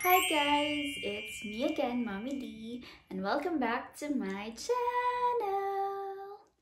Hi guys! It's me again, Mommy D, and welcome back to my channel!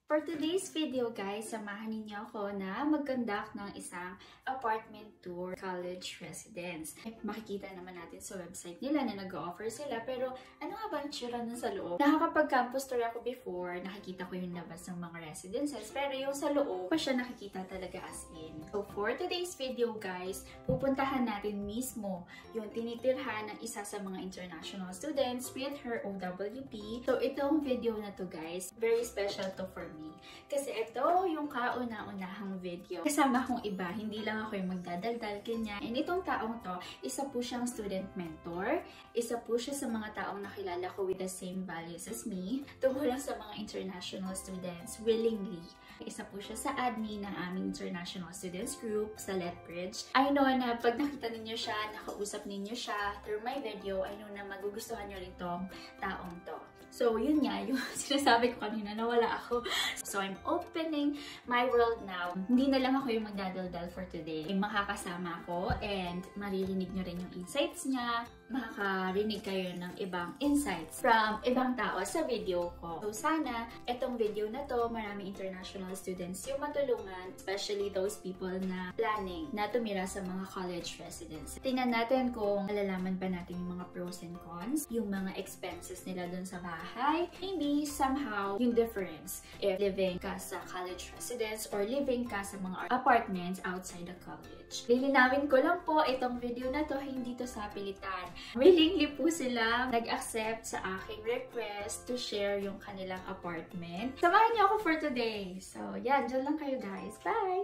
For today's video guys, samahan ninyo ako na mag-conduct ng isang apartment tour college residence. Makikita naman natin sa website nila na nag-offer sila, pero ano nga ba ang tsura nun sa loob? Nakakapag-campus tour ako before, nakikita ko yung labas ng mga residences, pero yung sa loob, pa siya nakikita talaga as in. So for today's video guys, pupuntahan natin mismo yung tinitirhan ng isa sa mga international students with her OWP. So itong video na to guys, very special to for me. Kasi ito yung kauna-unahang video. Kasama kong iba, hindi lang ako yung magdadaldal kanya. And itong taong to, isa po siyang student mentor. Isa po siya sa mga taong nakilala ko with the same values as me. Tungkol lang sa mga international students, willingly. Isa po siya sa admin ng aming international students group sa Lethbridge. I know na pag nakita ninyo siya, nakausap ninyo siya through my video, I know na magugustuhan nyo rin tong taong to. So, yun nga, yung sinasabi ko kanina, nawala ako. So, I'm opening my world now. Hindi na lang ako yung magdadaldal for today. Makakasama ako and maririnig nyo rin yung insights niya. Makakarinig kayo ng ibang insights from ibang tao sa video ko. So, sana, itong video na to, maraming international students yung matulungan, especially those people na planning na tumira sa mga college residence. Tingnan natin kung malalaman ba natin yung mga pros and cons, yung mga expenses nila dun sa bahay, maybe somehow yung difference if living ka sa college residence or living ka sa mga apartments outside the college. Lilinawin ko lang po, itong video na to, hindi to sa pilitan. Willingly po sila nag-accept sa aking request to share yung kanilang apartment. Samahan niyo ako for today. So, yan. Diyan lang kayo guys. Bye!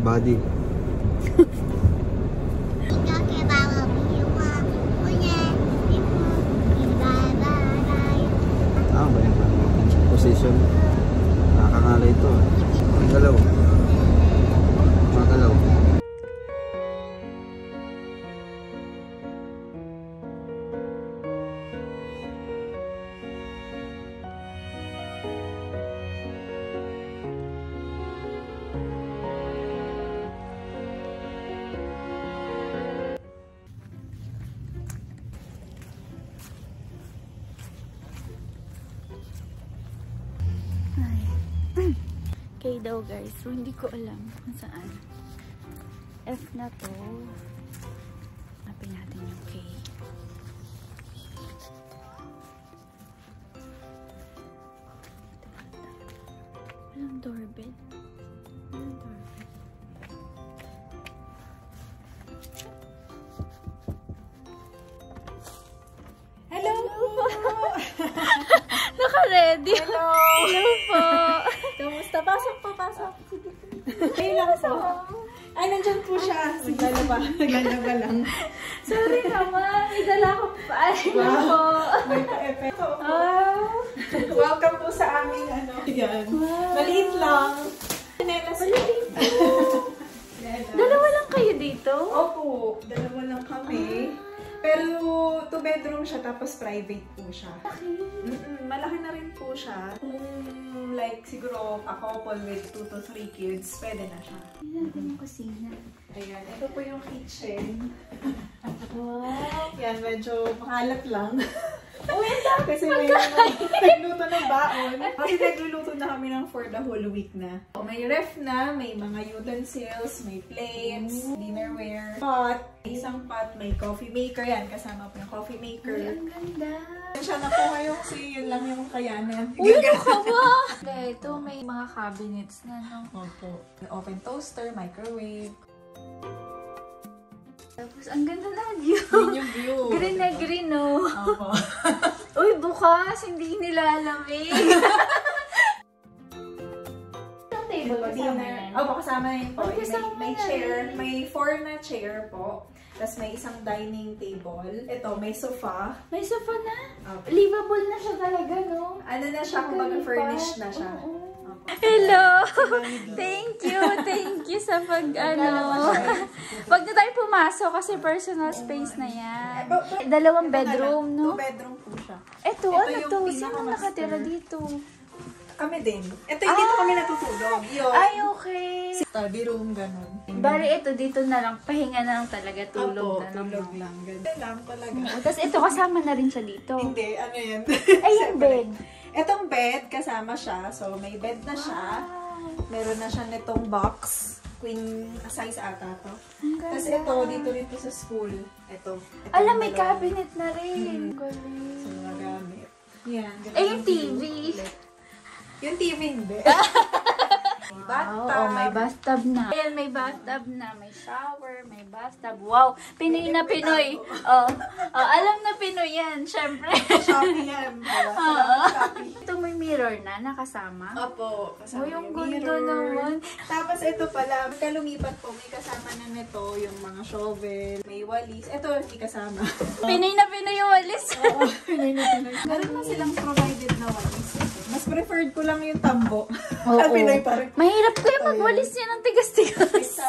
Body. Ba yung position? Nakakangalay ito. Magalaw. Magalaw. K daw guys, so hindi ko alam kung saan. F na to. Hanapin natin yung K. Walang doorbell. Walang doorbell. Hello po! Naka-ready! Hello! Hello po! Kamusta? Pasok po, pasok. Ayun lang po. Ay, nandyan po siya. Naglalaba. Naglalaba lang. Sorry naman, may dala ko pa. Ayun po. May pa-epekto. Oh. Welcome po sa aming ano. Yan. Wow. Maliit lang. Maliit po. Dalawa lang kayo dito? Opo. Dalawa lang kami. Pero 2 bedroom siya tapos private po siya. Malaki na rin po siya. Kung like siguro a couple with 2 to 3 kids, pwede na siya. Ayan yung kusina. Ayan, ito po yung kitchen. Wow! Yan, medyo makalat lang. Kasi may nagluto ng baon. Kasi nagluluto na kami ng for the whole week na. May ref na, may mga utensils, may plates, dinnerware, pot, isang pot, may coffee maker. Yan, kasama po yung coffee maker. Ay, ang ganda! Siya na po kayo kasi yun lang yung kayanan. Uy, ano ka ba? Ito, may mga cabinets na, no? Opo. Open toaster, microwave. Tapos, ang ganda na view. Yun yung view. Green na green, no? Opo. Uy, bukas! Hindi nilalamig. Ang table kasama yan? Opo, kasama yun po. Ay, kasama May na chair. rin. May 4 na chair po. Tapos may isang dining table. Ito, may sofa. May sofa na. Opo. Livable na siya talaga, no? Ano na siya, kumbaga furnished na siya. Oo. Hello! Thank you sa Wag na tayo pumasok kasi personal space na yan. 2 bedroom, no? 2 bedroom po siya. Ito ano to? Sino nakatira dito? Kami din. Dito kami natutulog. Yun. Ay, okay. Study room, ganun. Bali, ito dito na lang. Pahinga na lang talaga. Tulog na lang. Tulog lang. Ganun lang talaga. Tapos ito, kasama na rin siya dito. Hindi, ano yan? Ay, yung bed. Itong bed, kasama siya. So, may bed na siya. Meron na siya nitong box. Queen size ata to. Tapos ito, dito sa school. Ito. Alam, may cabinet na rin. Galing. So, mga gamit. Yan. Yung TV. Yung TV hindi. Bathtub. Oo, may bathtub na. Ayan, may bathtub na. May shower, may bathtub. Wow, Pinoy na Pinoy. Oh, alam na Pinoy yan, syempre. Shopee yan. Ito may mirror na, nakasama. Opo, kasama yung yung ganda mirror. naman. Tapos ito pala, kalumipat po, may kasama na nito yung mga shovel, may walis. Ito, hindi kasama. Pinoy na Pinoy yung walis. Oo, Pinoy na Pinoy. Meron na silang provided na walis. Mas preferred ko lang yung tambo. Oo. Pinoy pa rin. Mahirap kayo magwalis yan ng tigas-tigas.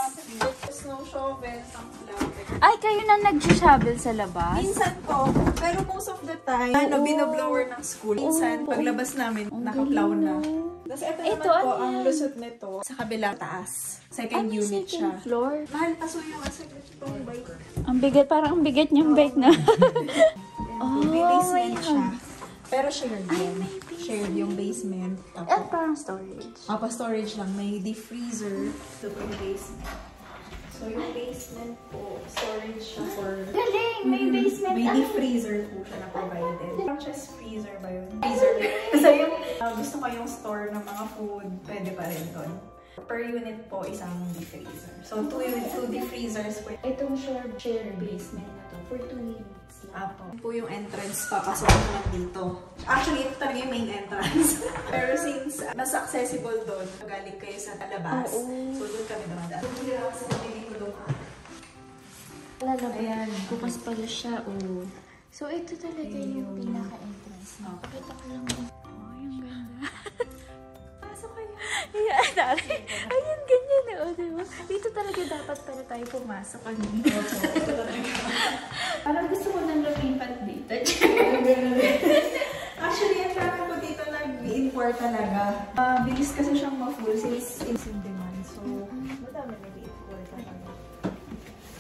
Snow shovel, tamplaw. Ay, kayo na nag-shovel sa labas? Minsan po, pero most of the time, binoblower ng school. Minsan, paglabas namin, naka-plow na. Tapos ito naman po, ang lusot nito sa kabilang taas. Second unit siya. Floor. Mahal paso yung itong bike. Ang bigat, parang ang bigat niyang bike na. May basement siya. Pero shared yun. Shared yung basement. At parang storage. Storage lang. May deep freezer. Ito po yung basement. So, yung basement po, storage siya for... Galing! May basement. May deep freezer po siya na provided. Parang chest freezer ba yun? Freezer. So, yung gusto ko yung store ng mga food, pwede pa rin doon. Per unit po, isang deep freezer. So, 2 deep freezers po. Itong shared basement na to for 2 units. Apo. Po yung entrance papasok naman dito. Actually, ito talaga yung main entrance. Pero since mas accessible doon, galing kayo sa labas, so doon kami dumadaan. So, hindi ko doon. Ayan. Bukas pala siya, So, ito talaga yung pinaka-entrance. Pakita ko lang. Yung ganda. Pasok kayo. Ayan, ganyan. Diba? Dito talaga dapat pala tayo pumasok. Parang gusto ko nang lumipat dito. Actually, ang kami po dito nag-inquire talaga. Bilis kasi siyang ma-full since in demand. So, madami nag-inquire talaga.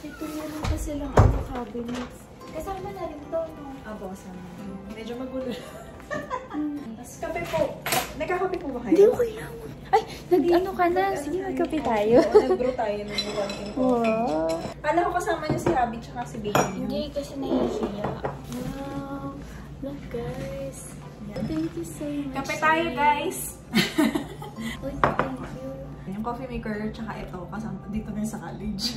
Ito meron pa silang cabinets. Kasama na rin to, no? Abo, kasama. Medyo magulo. Tapos kape po. Nagkakape po ba kayo? Hindi, okay lang. Ay, nag-ano ka na? Sige, magkape tayo. Nag-brew tayo ng one Wow. Kala ko kasama niyo si Abby tsaka si Baby. Hindi, kasi nahihiya. Wow. Look, guys. Thank you so much. Kape tayo, guys! Uy, thank you. Yung coffee maker tsaka ito, kasama dito na sa college.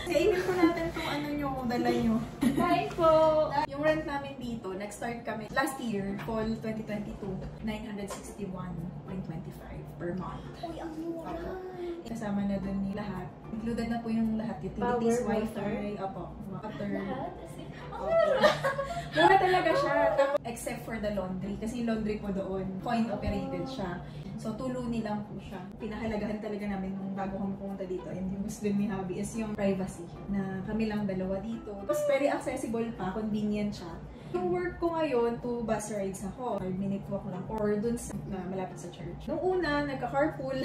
Sa-email po natin kung ano nyo, dala nyo. Hi po! Yung rent namin dito, nag-start kami last year, fall 2022, 961.25 per month. Uy, ang mura. Kasama na dun ni lahat. Included na po yung lahat. Utilities, Power, wifi, water. Lahat? Mura talaga siya. Except for the laundry. Kasi laundry po doon, coin-operated siya. So, tuluni lang po siya. Pinahalagahan talaga namin nung bago kami pumunta dito. And yung gusto ni Hubby is yung privacy. Na kami lang dalawa dito. Tapos very accessible pa, convenient siya. Yung work ko ngayon, 2 bus rides ako. 5-minute walk lang. Or dun na malapit sa church. Nung una, nagka-carpool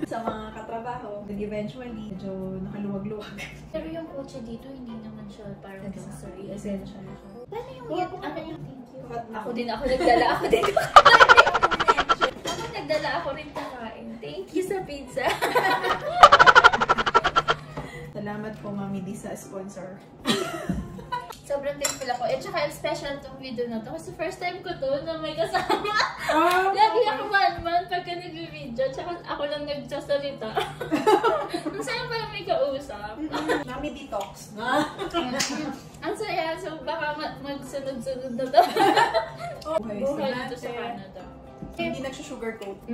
sa mga katrabaho. Then eventually, medyo nakaluwag-luwag. Pero yung kotse dito, hindi naman siya parang luxury. Essential. Paano yung ano yung thank you? Ako nagdala ako din. Nagdala ako rin kakain. Thank you sa pizza. Salamat po, Mami D, sa sponsor. Sobrang thankful ako. At saka special tong video na to. Kasi first time ko to na may kasama. Lagi ako man pagka nag-video. Tsaka ako lang nagsasalita. Ang saya pala may kausap. Mami Detox. Ang saya. So baka magsunod-sunod na to. Buhay dito sa Canada. Hindi nagsusugarcoat.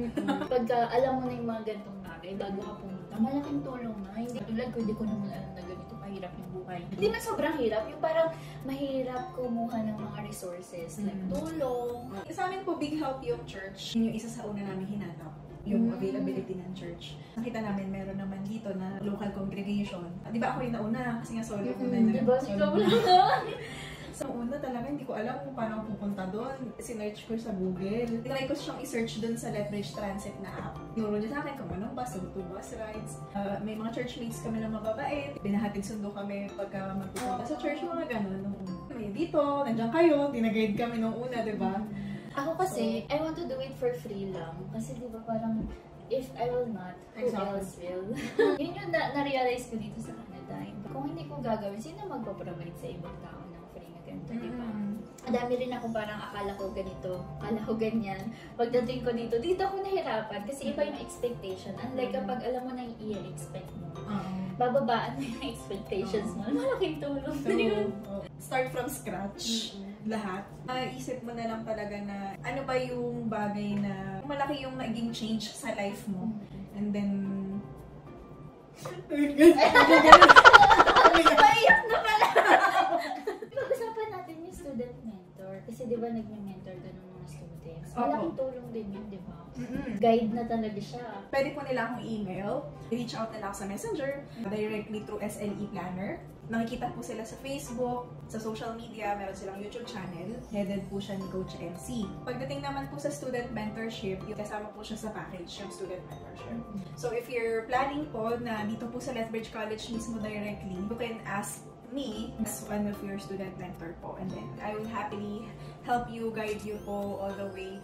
Pagka alam mo na yung mga gantong bagay, bago ka pumunta, malaking tulong na. Hindi tulad ko, hindi ko naman alam na ganito mahirap yung buhay. Hindi man sobrang hirap, yung parang mahirap kumuha ng mga resources, like tulong. Sa amin po, big help yung church. Yun yung isa sa una namin hinanap. yung availability ng church. Nakita namin meron naman dito na local congregation. Di ba ako yung nauna? Kasi nga solo ko na. Di ba? Ikaw lang. Sa una talaga, hindi ko alam kung paano ako pupunta doon. Sinearch ko sa Google. Tinry ko siyang i-search doon sa Lethbridge Transit na app. Tinuro niya sa akin kung anong bus, to bus rides. May mga churchmates kami na mababait. Binahatid sundo kami pagka magpupunta sa church, mga ganun. May dito, nandiyan kayo, tinaguide kami nung una, di ba? Ako kasi, I want to do it for free lang. Kasi di ba parang, if I will not, who else will? Yun yung na-realize ko dito sa Canada. Kung hindi ko gagawin, sino magpaprovide sa ibang tao ng free na ganito, di ba? Ang dami rin ako parang akala ko ganito, akala ko ganyan. Pagdating ko dito ako nahirapan kasi iba yung expectation. Unlike kapag alam mo na yung i-expect mo, bababaan mo yung expectations mo. Malaking tulong. Start from scratch. Lahat. Isip mo na lang talaga na ano ba yung bagay na malaki yung naging change sa life mo. And then... Paiyak na pala! Pag-usapan natin yung student mentor. Kasi di ba nag-mentor ka ng mga students? Malaking tulong din yun, di ba? Guide na talaga siya. Pwede po nila akong email. Reach out nila ako sa Messenger. Directly through SLE Planner. Nakikita po sila sa Facebook, sa social media, meron silang YouTube channel. Headed po siya ni Coach MC. Pagdating naman po sa student mentorship, yung kasama po siya sa package, yung student mentorship. So if you're planning po na dito po sa Lethbridge College mismo directly, you can ask me as one of your student mentor po. And then I will happily help you, guide you po all the way.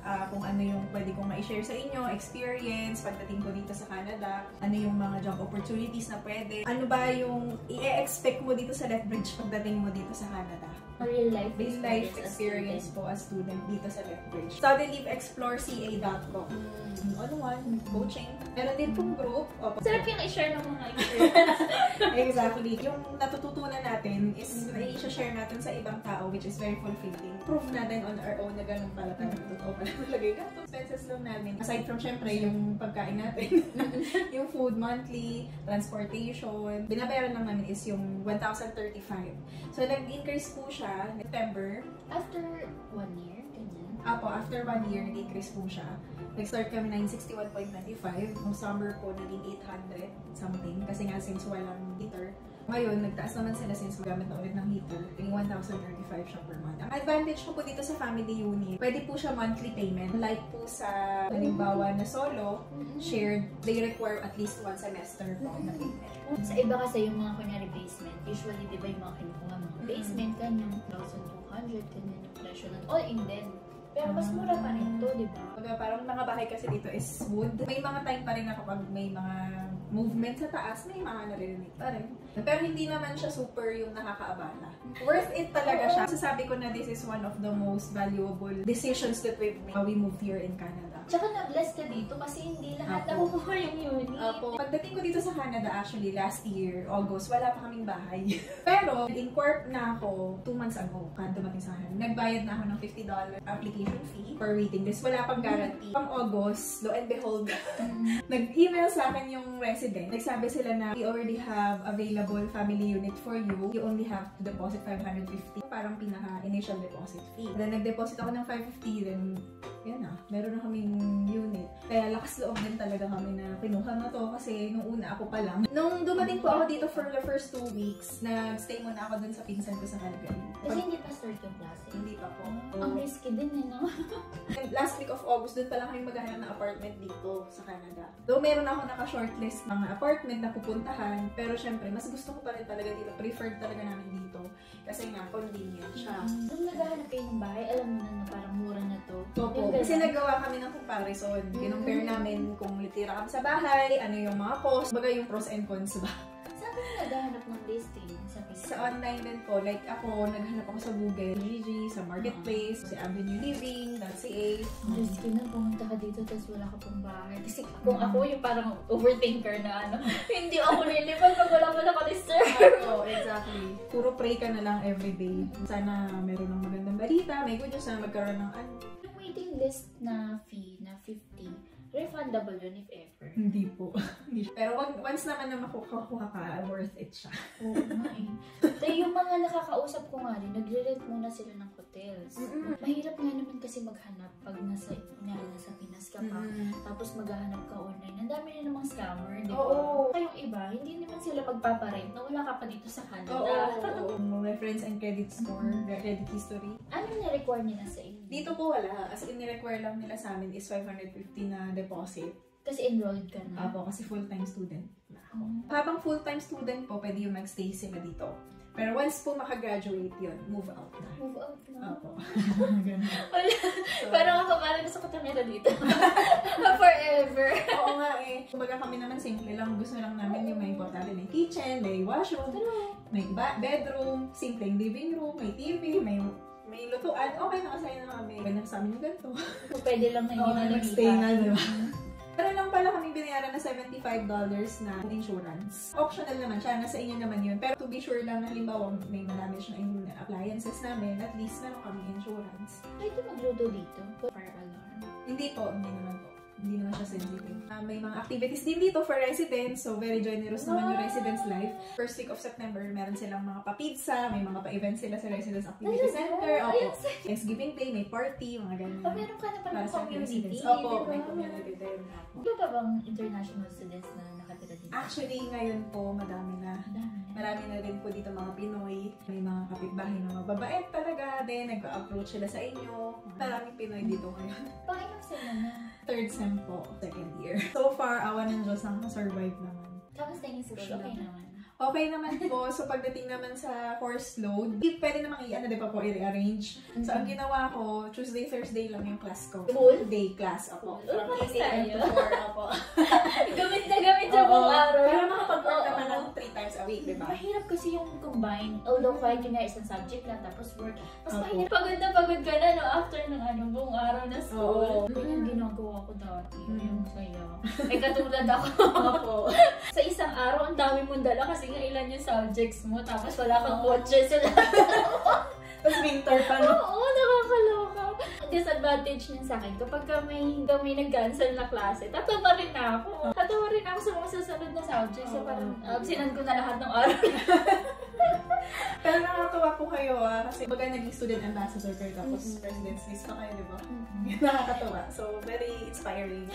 Kung ano yung pwede kong ma-share sa inyo, experience, pagdating ko dito sa Canada, ano yung mga job opportunities na pwede, ano ba yung i-expect mo dito sa Lethbridge pagdating mo dito sa Canada. Real life experience po as student dito sa Lethbridge. StudyLeaveExploreCA.com. All-in-one, coaching. Meron din pong group. Sarap yung i-share ng mga experience. Exactly. Yung natututunan natin is i-share natin sa ibang tao, which is very fulfilling. Proof natin on our own na ganun pala talaga. Totoo pala talaga. Ganito expenses lang namin. Aside from syempre yung pagkain natin, yung food monthly, transportation, binabayaran lang namin is yung 1,035. So nag-increase po siya September. After 1 year, ganyan? Apo, after 1 year, nag-increase po siya. Nag-start kami na 61.95. Noong summer po, naging 800 something. Kasi nga, since walang heater. Ngayon, nagtaas naman sila since magamit na ulit ng heater. Naging 1,035 siya per month. Ang advantage ko po dito sa family unit, pwede po siya monthly payment. Like po sa, halimbawa na solo, shared, they require at least 1 semester po na payment. Sa iba kasi yung mga kunyari basement, usually di ba yung mga kinukuha mga basement, kanyang 1,200, kanyan yung presyo ng all-in din. Pero mas mura pa rin to, di ba? Parang mga bahay kasi dito is wood. May mga time pa rin na kapag may mga movement sa taas, may mga naririnig pa rin. Pero hindi naman siya super yung nakakaabala. Worth it talaga siya. Sasabi ko na this is one of the most valuable decisions that we've made when we moved here in Canada. Tsaka na-bless ka dito kasi hindi lahat nakukuha yung unit. Pagdating ko dito sa Canada, actually, last year, August, wala pa kaming bahay. Pero, in-corp na ako 2 months ago, kada dumating sa akin. Nagbayad na ako ng $50 application fee for waiting list. Wala pang guarantee. Pang August, lo and behold, nag-email sa akin yung resident. Nagsabi sila na, we already have available family unit for you. You only have to deposit $550. Parang pinaka-initial deposit fee. Then, nag-deposit ako ng $550, then, yan na, meron na kaming unit. Kaya lakas loob din talaga kami na kinuha na to kasi nung una ako pa lang. Nung dumating po ako dito for the first 2 weeks, nag-stay muna ako dun sa pinsan ko sa Calgary. Kasi hindi pa start yung klase? Hindi pa po. Ang risky din eh, no? Last week of August, dun pa lang kami maghahanap ng apartment dito sa Canada. Though meron ako naka-shortlist ng apartment na pupuntahan, pero syempre, mas gusto ko pa rin talaga dito. Preferred talaga namin dito. Kasi nga, convenient siya. Nung naghahanap kayo ng bahay, alam mo na parang mura na to. Opo. Kasi nagawa kami ng comparison. Kinumpare namin kung litira kami sa bahay, ano yung mga cost, baga yung pros and cons ba. Saan ka naghahanap ng listing? Sa online din po, like ako, naghanap ako sa Google, Gigi, sa Marketplace, sa Avenue Living.ca. Risky na, pumunta ka dito tapos wala ka pang bahay. Kasi kung ako yung parang overthinker na ano, hindi ako lilipad pag wala mo naka-reserve. Oh, exactly. Puro pray ka na lang everyday. Sana meron ng magandang balita, may good news na magkaroon ng ano. Yung waiting list na fee na $50, refundable yun if ever. photographer. Hindi po. Pero once naman na makukuha ka, worth it siya. Oo nga eh. Tayo yung mga nakakausap ko nga rin, nagre-rent muna sila ng hotels. Mahirap nga naman kasi maghanap pag nasa Pinas ka pa. Tapos maghahanap ka online. Ang dami na namang scammer, di ba? Kayong iba, hindi naman sila magpaparent na wala ka pa dito sa Canada. Oo. May friends and credit score, credit history. Ano na-require nila sa inyo? Dito po wala. As in, ni-require lang nila sa amin is 550 na deposit. Kasi enrolled ka na? Apo, kasi full-time student na ako. Habang full-time student po, pwede yung mag-stay sila dito. Pero once po makagraduate yun, move out na. Move out na? Apo. Wala. Parang ako, parang gusto ko tumira dito. Forever. Oo nga eh. Kumbaga kami naman simple lang. Gusto lang namin yung may importante. May kitchen, may washroom, may bedroom, simpleng living room, may TV, may lutuan. Okay, nakasaya na kami. Ganyan sa amin yung ganito. Pwede lang na hindi na nag-stay na, diba? Pero lang pala kami binayaran na $75 na insurance. Optional naman siya, nasa inyo naman yun. Pero to be sure lang, halimbawa may manamage na yung appliances namin, at least meron kami insurance. Pwede magluto dito? Fire alarm? Hindi po, hindi naman po. Hindi naman siya sensitive. May mga activities din dito for residents, so very generous naman yung residents' life. First week of September, meron silang mga pa-pizza, may mga pa-events sila sa Residence Activity Center. Opo. Thanksgiving Day, may party, mga ganyan. Meron ka na pala community. Opo, may community din. Hindi ba bang international students na nakatira dito? Actually, ngayon po, madami na. Marami na rin po dito mga Pinoy. May mga kapitbahay na mababait talaga din. Nag-approach sila sa inyo. Maraming Pinoy dito ngayon. Pangilang sila na? Third sem po, second year. So far, awa ng Diyos, nakasurvive naman. Kamusta yung school? Okay naman? Okay naman po. So, pagdating naman sa course load, pwede namang i-rearrange. So, ang ginawa ko, Tuesday, Thursday lang yung class ko. Full day class ako. From 8 a.m. to 4 ako. Gamit na gamit sa buong araw. Pero makapag-work naman ng 3 times a week, diba? Mahirap kasi yung combine. Although kahit yun na isang subject lang, tapos work. Mas mahirap. Pagod ka na, no? After ng buong araw na school. Yung ginagawa ko dati. Yung saya. Eh, katulad ako. Sa isang araw, ang dami mong dala kasi nga ilan yung subjects mo. Tapos wala kang kotse sa lahat. Tapos winter pa, no? Oo, nakakaloka. Disadvantage niya sa akin, kapag may nag-cancel na klase, tatawa rin ako. Tatawa rin ako sa mga susunod na subjects. So parang absinan ko na lahat ng araw. Pero nakakatawa po kayo kasi baga naging student ambassador kayo tapos president's list pa kayo, di ba? Nakakatawa. So, very inspiring.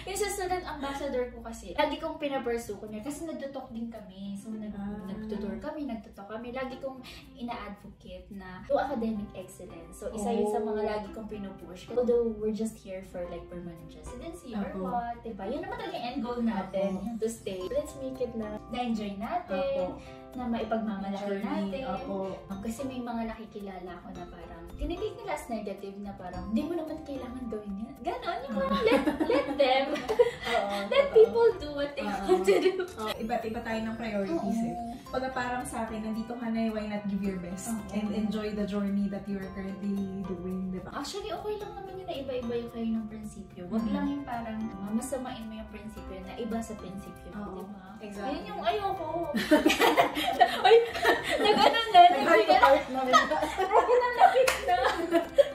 Yung sa student ambassador ko kasi, lagi kong pinapursue ko niya kasi nagtutok din kami. So, nagtutour kami, nagtutok kami. Lagi kong ina-advocate na to academic excellence. So, isa yun sa mga lagi kong pinupush. Although, we're just here for like permanent residency or what, diba? Yun naman talaga yung end goal natin, to stay. Let's make it na-enjoy natin, na maipagmamalaki natin. Kasi may mga nakikilala ako na parang tinitake nila as negative na parang hindi mo naman kailangan gawin yan. Ganon, yung parang let them. Let people do what they want to do. Iba't iba tayo ng priorities eh. Pagka parang sa akin, nandito ka na, why not give your best and enjoy the journey that you are currently doing, diba? Actually, okay lang naman yun na iba-iba yung kayo ng prinsipyo. Wag lang yung parang masamain mo yung prinsipyo na iba sa prinsipyo, diba? Exactly. Yun yung ayoko. Ay, nag-ano na. Nag-heart na rin. Nag-napit na.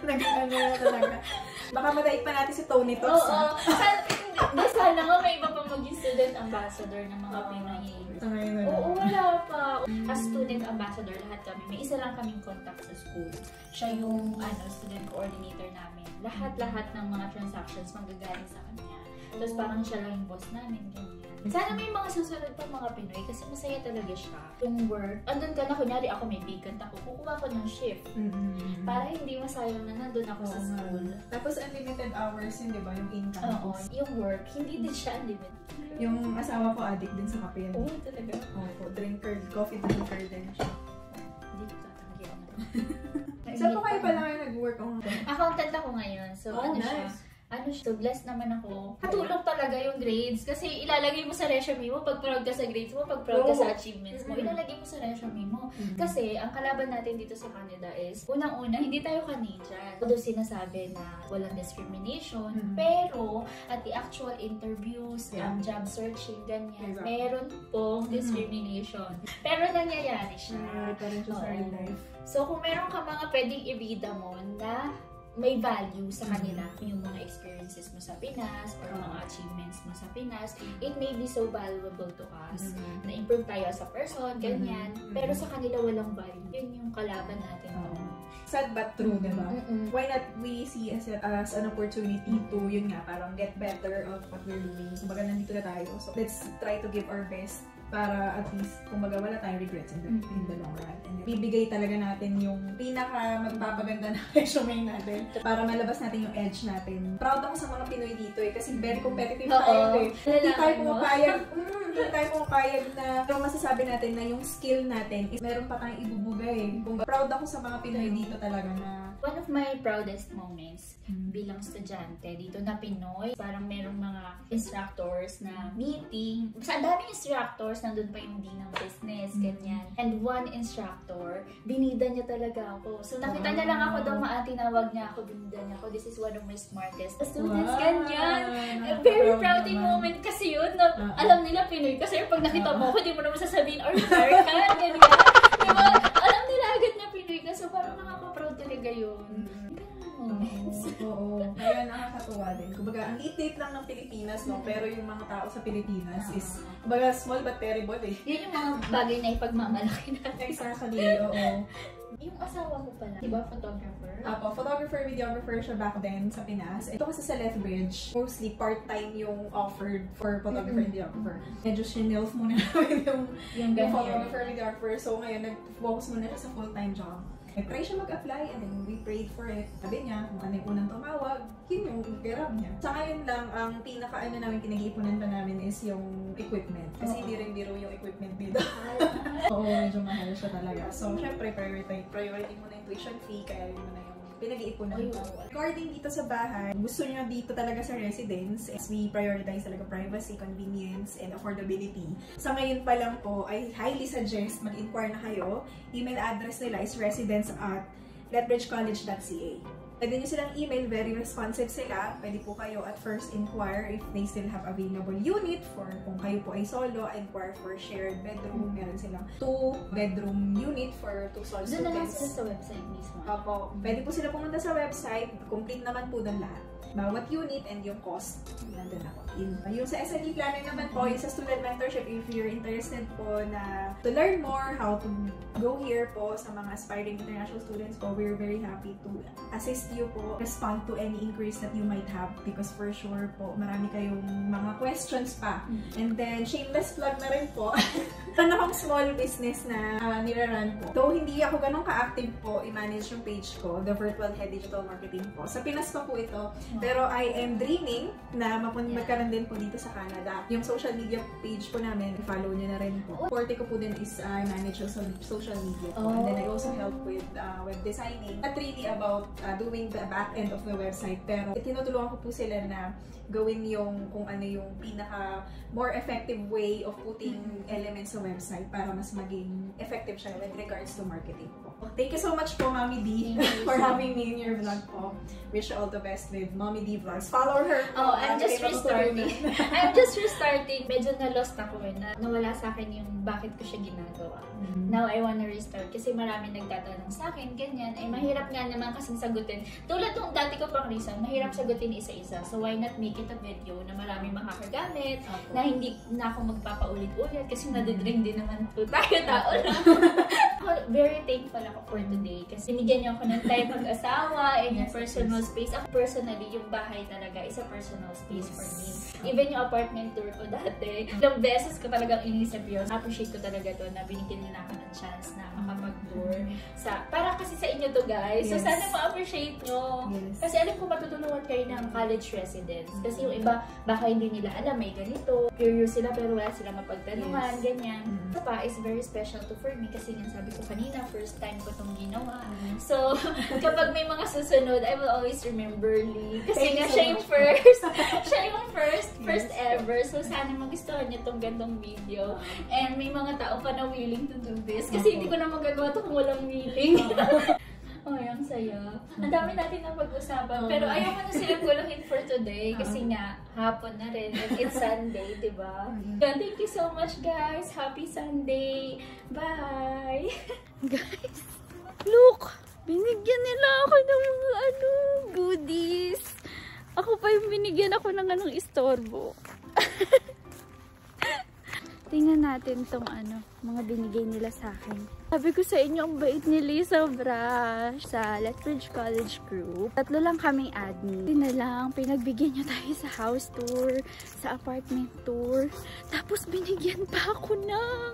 Nag-ano na talaga. Baka madaig pa natin si Tony Tots. Oo. Sana nga may iba pa maging student ambassador ng mga Pinoy. Oo, wala pa. As student ambassador, lahat kami. May isa lang kaming contact sa school. Siya yung student coordinator namin. Lahat-lahat ng mga transactions manggagaling sa kanya. Tapos parang siya lang yung boss namin. Ganyan. Sana may mga susunod pa mga Pinoy kasi masaya talaga siya. Yung work, andun ka na, kunyari ako may vacant ako, kukuha ko ng shift. Para hindi masayang na nandun ako sa school. Tapos unlimited hours yun, di ba? Yung income. Oo, yung work, hindi din siya unlimited. Yung asawa ko addict din sa kape. Oo, talaga. Oo, drinker, coffee drinker din siya. Hindi ko tatanggi ako. Saan po kayo pala kayo nag-work? Accountant ako ngayon. So, so blessed naman ako. Katulong talaga yung grades kasi ilalagay mo sa resume mo pag proud ka sa grades mo, pag proud ka sa achievements mo, ilalagay mo sa resume mo. Kasi ang kalaban natin dito sa Canada is, unang-una, hindi tayo Canadian. Although sinasabi na walang discrimination, pero at the actual interviews, job searching, ganyan, meron pong discrimination. Pero nangyayari siya. Parang sa real life. So kung meron ka mga pwedeng i-read mo na may value sa kanila. Yung mga experiences mo sa Pinas or mga achievements mo sa Pinas, it may be so valuable to us. Na-improve tayo as a person, ganyan. Pero sa kanila walang value. Yun yung kalaban natin. Sad but true, diba? Why not we see as an opportunity to, yun nga, parang get better of what we're doing. Kumbaga, nandito na tayo. So, let's try to give our best para at least, kumbaga, wala tayong regrets in the long run. And bibigay talaga natin yung pinaka magpapaganda na resume natin para malabas natin yung edge natin. Proud ako sa mga Pinoy dito kasi very competitive tayo eh. Hindi tayo pumapayag na yung masasabi natin na yung skill natin is meron pa tayong ibubugay. Kumbaga, proud ako sa mga Pinoy dito talaga na one of my proudest moments bilang estudyante dito na Pinoy, parang merong mga instructors na meeting. Sa daming instructors, nandun pa yung dean ng business, ganyan. And one instructor, binida niya talaga ako. So nakita niya lang ako daw, tinawag niya ako, binida niya ako. This is one of my smartest students, ganyan. Very prouding moment kasi yun. Alam nila Pinoy kasi pag nakita mo ako, di mo naman sasabihin, or American, ganyan. Diba? Alam nila agad na Pinoy ka. So parang nakaka-proud talaga yun. Oo. Kaya nakakatuwa din. Kumbaga, ang liit lang ng Pilipinas, no? Pero yung mga tao sa Pilipinas is, kumbaga, small but terrible eh. Yun yung mga bagay na ipagmamalaki natin. Exactly, oo. Yung asawa ko pala, diba photographer? Photographer, videographer siya back then sa Pinas. Ito kasi sa Lethbridge, mostly part-time yung offered for photographer and videographer. Medyo sinilf muna namin yung photographer, videographer. So ngayon, nag-focus muna siya sa full-time job. Nag-try siya mag-apply and then we prayed for it. Sabi niya, kung ano yung unang tumawag, yun yung grab niya. Sa ngayon lang, ang pinaka-ano namin, pinag-iipunan pa namin is yung equipment. Kasi hindi rin biro yung equipment dito. Oo, medyo mahal siya talaga. So, syempre, priority muna yung tuition fee, kaya yun muna yung pinag-iipunan ko. Regarding dito sa bahay, gusto niyo dito talaga sa residence, as we prioritize talaga privacy, convenience, and affordability. Sa ngayon pa lang po, I highly suggest mag-inquire na kayo. Email address nila is residence@lethbridgecollege.ca. Pwede nyo silang email, very responsive sila. Pwede po kayo at first inquire if they still have available unit for kung kayo po ay solo, inquire for shared bedroom. Meron silang 2-bedroom unit for 2 solo students. Doon na lang sila sa website mismo. Opo. Pwede po sila pumunta sa website. Complete naman po doon lahat. Bawat unit and yung cost. Nandun na po. Yung sa SLE planner naman po, yung sa student mentorship, if you're interested po na to learn more how to go here po sa mga aspiring international students po, we're very happy to assist you po, respond to any inquiries that you might have because for sure po, marami kayong mga questions pa. And then, shameless plug na rin po. Meron akong small business na nirarun po. Though hindi ako ganun ka-active po i-manage yung page ko, The Virtual Head Digital Marketing po. Sa Pinas pa po ito. Pero I am dreaming na magkaroon din po dito sa Canada. Yung social media page po namin, follow nyo na rin po. Forte ko po din is manage social media po. And then I also help with web designing. Not really about doing the back end of the website, pero tinutulungan ko po sila na gawin yung kung ano yung pinaka more effective way of putting elements sa website para mas maging effective siya with regards to marketing po. Thank you so much po, Mommy D, for having me in your vlog po. Wish you all the best with Mommy D Vlogs. Follow her. Oh, I'm just restarting. I'm just restarting. Medyo na-lost ako nawala sa akin yung bakit ko siya ginagawa. Now, I wanna restart kasi marami nagtatanong sa akin, ganyan. Ay, mahirap nga naman kasing sagutin. Tulad nung dati ko pang reason, mahirap sagutin isa-isa. So, why not make it a video na marami makakagamit, na hindi na ako magpapaulit-ulit kasi nadidring din naman po tayo tao lang. Very thankful ako for today kasi binigyan niyo ako ng time mag-asawa and yung personal space. Ako personally, yung bahay talaga is a personal space for me. Even yung apartment tour ko dati, ilang beses ko talagang inisip yun. Appreciate ko talaga to na binigyan nila ako ng chance na makapag-tour. Para kasi sa inyo to guys. So sana ma-appreciate nyo. Kasi alam ko matutulungan kayo ng college residents. Kasi yung iba, baka hindi nila alam may ganito. Curious sila pero wala sila mapagtanungan, ganyan. Ito pa is very special to for me kasi nga sabi ko kanina, first time ko itong ginawa. So, kapag may mga susunod, I will always remember Lee. Kasi nga siya yung first. Siya yung first ever. So, sana magustuhan niyo itong gandong video. And may mga tao pa na willing to do this. Kasi hindi ko na magagawa ito kung walang willing. Oh, ang saya. Ang dami natin na pag-usapan. Pero ayaw ko na silang guluhin for today. Kasi nga, hapon na rin. And it's Sunday, diba? Thank you so much, guys. Happy Sunday. Bye! Guys, look! Binigyan nila ako ng mga goodies! Ako pa yung binigyan ako ng anong istorbo. Tingnan natin tong mga binigay nila sa akin. Sabi ko sa inyo, ang bait ni Lisa Brush sa Lethbridge College Group. 3 lang kaming admin. Hindi na lang, pinagbigyan niya tayo sa house tour, sa apartment tour. Tapos binigyan pa ako ng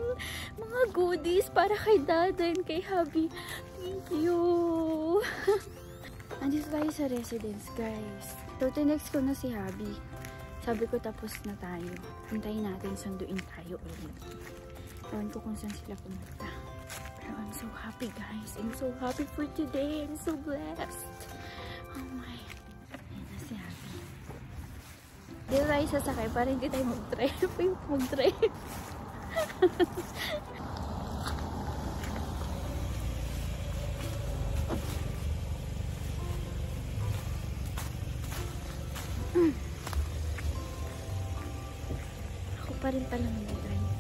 mga goodies para kay Dada and kay Hubby. Thank you! Andito tayo sa residence, guys. So, tinext ko na si Hubby. Sabi ko, tapos na tayo. Hintayin natin, sunduin tayo ulit. Ewan ko kung saan sila pumunta. Pero I'm so happy, guys. I'm so happy for today. I'm so blessed. Oh my. Ayun na si Hubby. Dito tayo sasakay para hindi tayo mag-drive. Mag-drive. Pa rin pala mag-drive.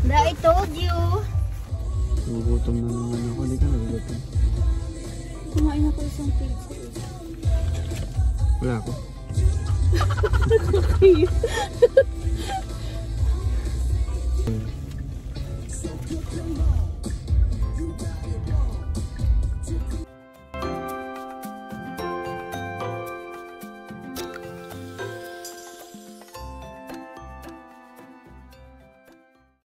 I told you! Nagugutom na naman ako. Hindi ka nagugutom. Kumain ako isang pizza. Wala ako.